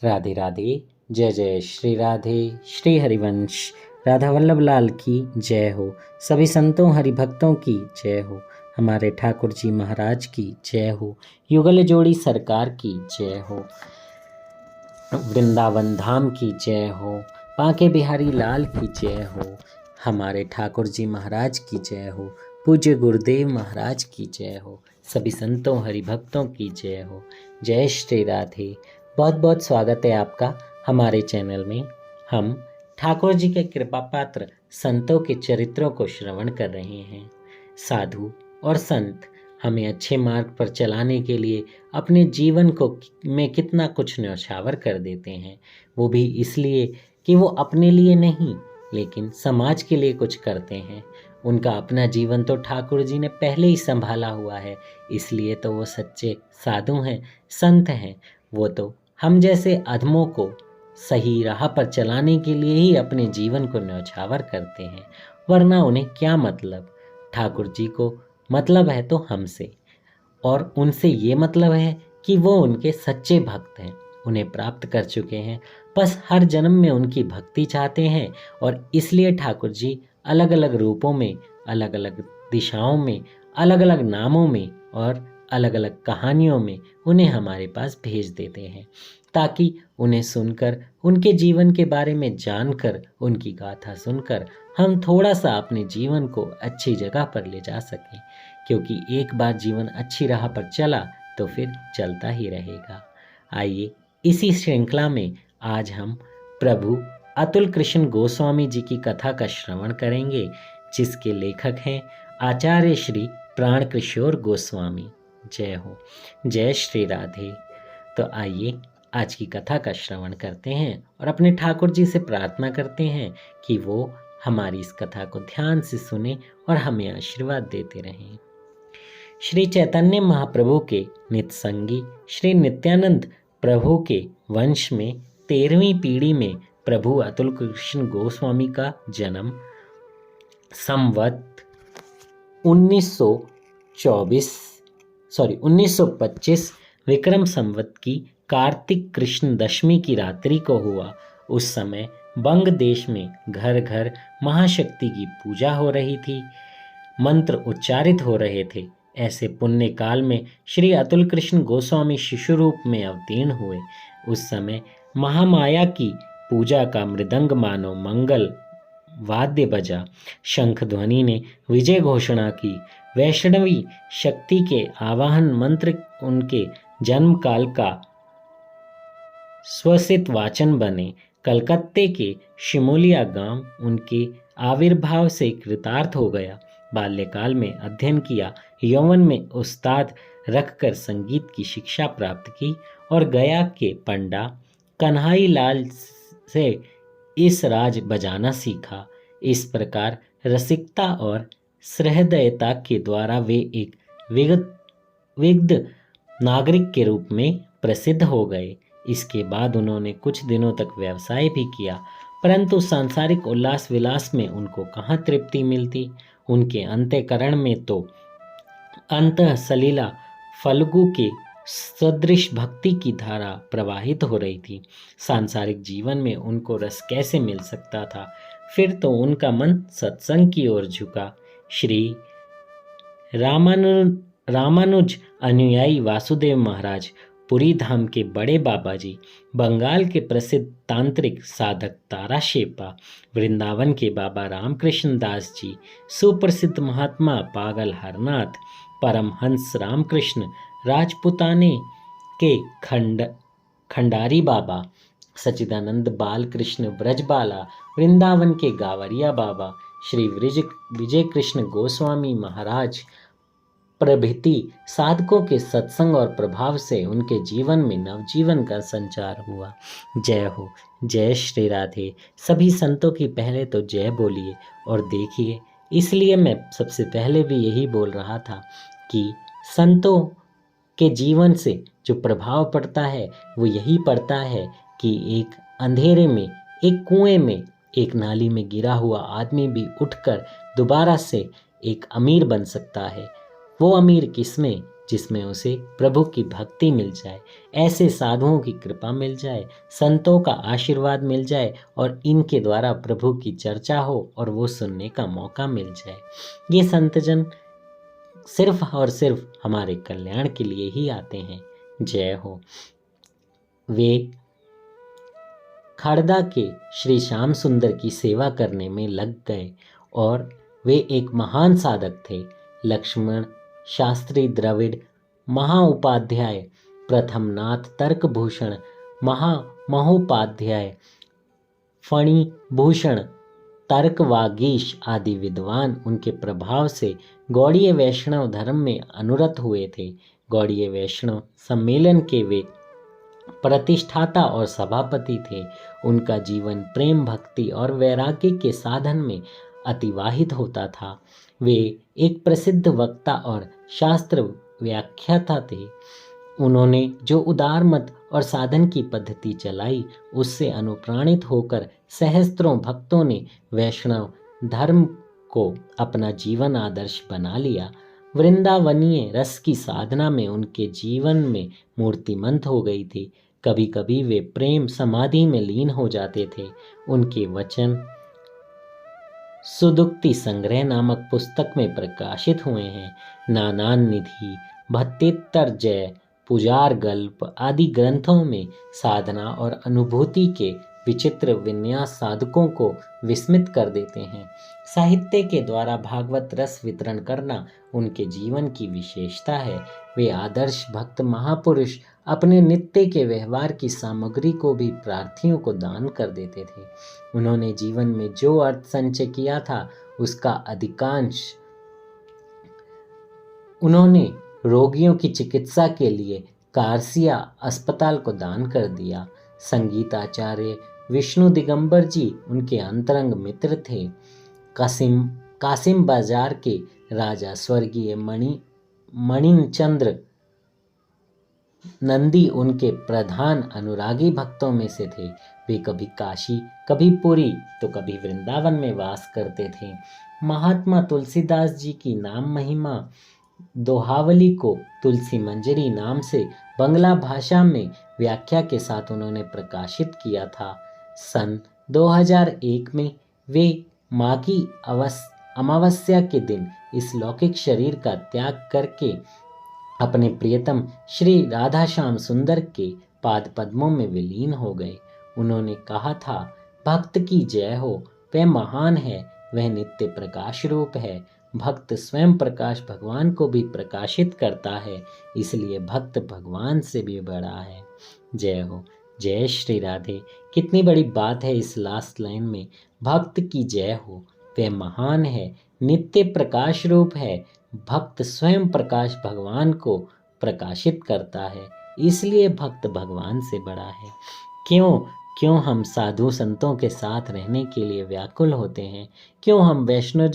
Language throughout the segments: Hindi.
राधे राधे। जय जय श्री राधे। श्री हरिवंश राधा वल्लभ लाल की जय हो। सभी संतों हरिभक्तों की जय हो। हमारे ठाकुर जी महाराज की जय हो। युगल जोड़ी सरकार की जय हो। वृंदावन धाम की जय हो। बांके बिहारी लाल की जय हो। हमारे ठाकुर जी महाराज की जय हो। पूज्य गुरुदेव महाराज की जय हो। सभी संतों हरिभक्तों की जय हो। जय श्री राधे। बहुत बहुत स्वागत है आपका हमारे चैनल में। हम ठाकुर जी के कृपा पात्र संतों के चरित्रों को श्रवण कर रहे हैं। साधु और संत हमें अच्छे मार्ग पर चलाने के लिए अपने जीवन को में कितना कुछ न्यौछावर कर देते हैं, वो भी इसलिए कि वो अपने लिए नहीं लेकिन समाज के लिए कुछ करते हैं। उनका अपना जीवन तो ठाकुर जी ने पहले ही संभाला हुआ है, इसलिए तो वो सच्चे साधु हैं, संत हैं। वो तो हम जैसे अधमों को सही राह पर चलाने के लिए ही अपने जीवन को न्यौछावर करते हैं, वरना उन्हें क्या मतलब। ठाकुर जी को मतलब है तो हमसे, और उनसे ये मतलब है कि वो उनके सच्चे भक्त हैं, उन्हें प्राप्त कर चुके हैं। बस हर जन्म में उनकी भक्ति चाहते हैं और इसलिए ठाकुर जी अलग अलग रूपों में, अलग अलग दिशाओं में, अलग अलग नामों में और अलग अलग कहानियों में उन्हें हमारे पास भेज देते हैं, ताकि उन्हें सुनकर, उनके जीवन के बारे में जानकर, उनकी गाथा सुनकर हम थोड़ा सा अपने जीवन को अच्छी जगह पर ले जा सकें। क्योंकि एक बार जीवन अच्छी राह पर चला तो फिर चलता ही रहेगा। आइए इसी श्रृंखला में आज हम प्रभु अतुल कृष्ण गोस्वामी जी की कथा का श्रवण करेंगे, जिसके लेखक हैं आचार्य श्री प्राण किशोर गोस्वामी। जय हो। जय श्री राधे। तो आइए आज की कथा का श्रवण करते हैं और अपने ठाकुर जी से प्रार्थना करते हैं कि वो हमारी इस कथा को ध्यान से सुने और हमें आशीर्वाद देते रहें। श्री चैतन्य महाप्रभु के नित्संगी श्री नित्यानंद प्रभु के वंश में 13वीं पीढ़ी में प्रभु अतुल कृष्ण गोस्वामी का जन्म संवत 1925 विक्रम संवत की कार्तिक कृष्ण दशमी की रात्रि को हुआ। उस समय बंग देश में घर घर महाशक्ति की पूजा हो रही थी, मंत्र उच्चारित हो रहे थे। ऐसे पुण्य काल में श्री अतुल कृष्ण गोस्वामी शिशु रूप में अवतीर्ण हुए। उस समय महामाया की पूजा का मृदंग मानो मंगल वाद्य बजा, शंख ध्वनि ने विजय घोषणा की। वैष्णवी शक्ति के आवाहन मंत्र उनके जन्म काल का स्वसित वाचन बने। कलकत्ते के शिमोलिया गांव उनके आविर्भाव से कृतार्थ हो गया। बाल्यकाल में अध्ययन किया, यौवन में उस्ताद रखकर संगीत की शिक्षा प्राप्त की और गया के पंडा कन्हई लाल से इस राज बजाना सीखा। इस प्रकार रसिकता और सहृदयता के द्वारा वे एक विविध नागरिक के रूप में प्रसिद्ध हो गए। इसके बाद उन्होंने कुछ दिनों तक व्यवसाय भी किया, परंतु सांसारिक उल्लास विलास में उनको कहाँ तृप्ति मिलती। उनके अंतःकरण में तो अंतः सलीला फल्गु के सदृश भक्ति की धारा प्रवाहित हो रही थी। सांसारिक जीवन में उनको रस कैसे मिल सकता था। फिर तो उनका मन सत्संग की ओर झुका। श्री रामानुज अनुयायी वासुदेव महाराज, पुरी धाम के बड़े बाबा जी, बंगाल के प्रसिद्ध तांत्रिक साधक तारा शेपा, वृंदावन के बाबा रामकृष्ण दास जी, सुप्रसिद्ध महात्मा पागल हरनाथ, परमहंस रामकृष्ण, राजपुताने के खंडारी बाबा, सच्चिदानंद बालकृष्ण ब्रजबाला, वृंदावन के गावरिया बाबा, श्री विजय कृष्ण गोस्वामी महाराज प्रभृति साधकों के सत्संग और प्रभाव से उनके जीवन में नवजीवन का संचार हुआ। जय हो। जय श्री राधे। सभी संतों की पहले तो जय बोलिए और देखिए। इसलिए मैं सबसे पहले भी यही बोल रहा था कि संतों के जीवन से जो प्रभाव पड़ता है वो यही पड़ता है कि एक अंधेरे में, एक कुएं में, एक नाली में गिरा हुआ आदमी भी उठकर दोबारा से एक अमीर बन सकता है। वो अमीर किसमें जिसमें उसे प्रभु की भक्ति मिल जाए, ऐसे साधुओं की कृपा मिल जाए, संतों का आशीर्वाद मिल जाए और इनके द्वारा प्रभु की चर्चा हो और वो सुनने का मौका मिल जाए। ये संतजन सिर्फ और सिर्फ हमारे कल्याण के लिए ही आते हैं। जय हो। वे खड़दा के श्री श्याम सुंदर की सेवा करने में लग गए और वे एक महान साधक थे। लक्ष्मण शास्त्री द्रविड़ महाउपाध्याय, प्रथमनाथ तर्कभूषण महोपाध्याय, फणी भूषण तर्कवागीश आदि विद्वान उनके प्रभाव से गौड़ीय वैष्णव धर्म में अनुरत हुए थे। गौड़ीय वैष्णव सम्मेलन के वे प्रतिष्ठाता और सभापति थे। उनका जीवन प्रेम, भक्ति और वैराग्य के साधन में अतिवाहित होता था। वे एक प्रसिद्ध वक्ता और शास्त्र व्याख्याता थे। उन्होंने जो उदार मत और साधन की पद्धति चलाई, उससे अनुप्राणित होकर सहस्त्रों भक्तों ने वैष्णव धर्म को अपना जीवन आदर्श बना लिया। वृंदावनीय रस की साधना में उनके जीवन में मूर्तिमंत हो गई थी। कभी कभी वे प्रेम समाधि में लीन हो जाते थे। उनके वचन सुदुक्ति संग्रह नामक पुस्तक में प्रकाशित हुए हैं। नानान निधि, भत्तेत्तर जय, पुजार गल्प आदि ग्रंथों में साधना और अनुभूति के विचित्र विन्यास साधकों को विस्मित कर देते हैं। साहित्य के द्वारा भागवत रस वितरण करना उनके जीवन की विशेषता है। वे आदर्श भक्त महापुरुष अपने नित्य के व्यवहार की सामग्री को भी प्रार्थियों को दान कर देते थे। उन्होंने जीवन में जो अर्थ संचय किया था, उसका अधिकांश उन्होंने रोगियों की चिकित्सा के लिए कारसिया अस्पताल को दान कर दिया। संगीताचार्य विष्णु दिगंबर जी उनके अंतरंग मित्र थे। कासिम बाजार के राजा स्वर्गीय मणिचंद्र नंदी उनके प्रधान अनुरागी भक्तों में से थे। वे कभी काशी, कभी पुरी तो कभी वृंदावन में वास करते थे। महात्मा तुलसीदास जी की नाम महिमा दोहावली को तुलसी मंजरी नाम से बंगला भाषा में व्याख्या के साथ उन्होंने प्रकाशित किया था। सन 2001 में वे माघी अमावस्या के दिन इस लौकिक शरीर का त्याग करके अपने प्रियतम श्री राधा श्याम सुंदर के पाद पद्मों में विलीन हो गए। उन्होंने कहा था, भक्त की जय हो, वह महान है, वह नित्य प्रकाश रूप है। भक्त स्वयं प्रकाश भगवान को भी प्रकाशित करता है, इसलिए भक्त भगवान से भी बड़ा है। जय हो। जय श्री राधे। कितनी बड़ी बात है इस लास्ट लाइन में, भक्त की जय हो, वह महान है, नित्य प्रकाश रूप है। भक्त स्वयं प्रकाश भगवान को प्रकाशित करता है, इसलिए भक्त भगवान से बड़ा है। क्यों हम साधु संतों के साथ रहने के लिए व्याकुल होते हैं? क्यों हम वैष्णव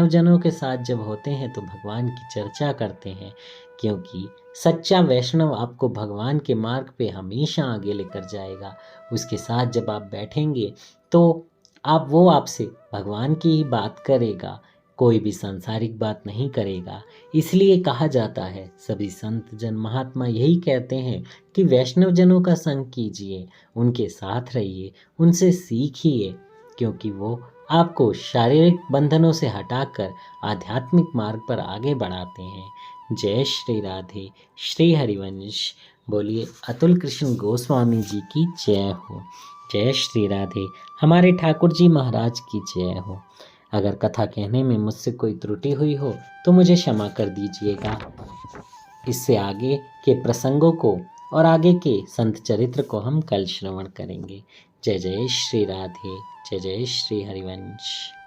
जनों के साथ जब होते हैं तो भगवान की चर्चा करते हैं? क्योंकि सच्चा वैष्णव आपको भगवान के मार्ग पे हमेशा आगे लेकर जाएगा। उसके साथ जब आप बैठेंगे तो वो आपसे भगवान की ही बात करेगा, कोई भी सांसारिक बात नहीं करेगा। इसलिए कहा जाता है, सभी संत जन महात्मा यही कहते हैं कि वैष्णव जनों का संग कीजिए, उनके साथ रहिए, उनसे सीखिए, क्योंकि वो आपको शारीरिक बंधनों से हटाकर आध्यात्मिक मार्ग पर आगे बढ़ाते हैं। जय श्री राधे। श्री हरिवंश। बोलिए अतुल कृष्ण गोस्वामी जी की जय हो। जय श्री राधे। हमारे ठाकुर जी महाराज की जय हो। अगर कथा कहने में मुझसे कोई त्रुटि हुई हो तो मुझे क्षमा कर दीजिएगा। इससे आगे के प्रसंगों को और आगे के संत चरित्र को हम कल श्रवण करेंगे। जय जय श्री राधे। जय जय श्री हरिवंश।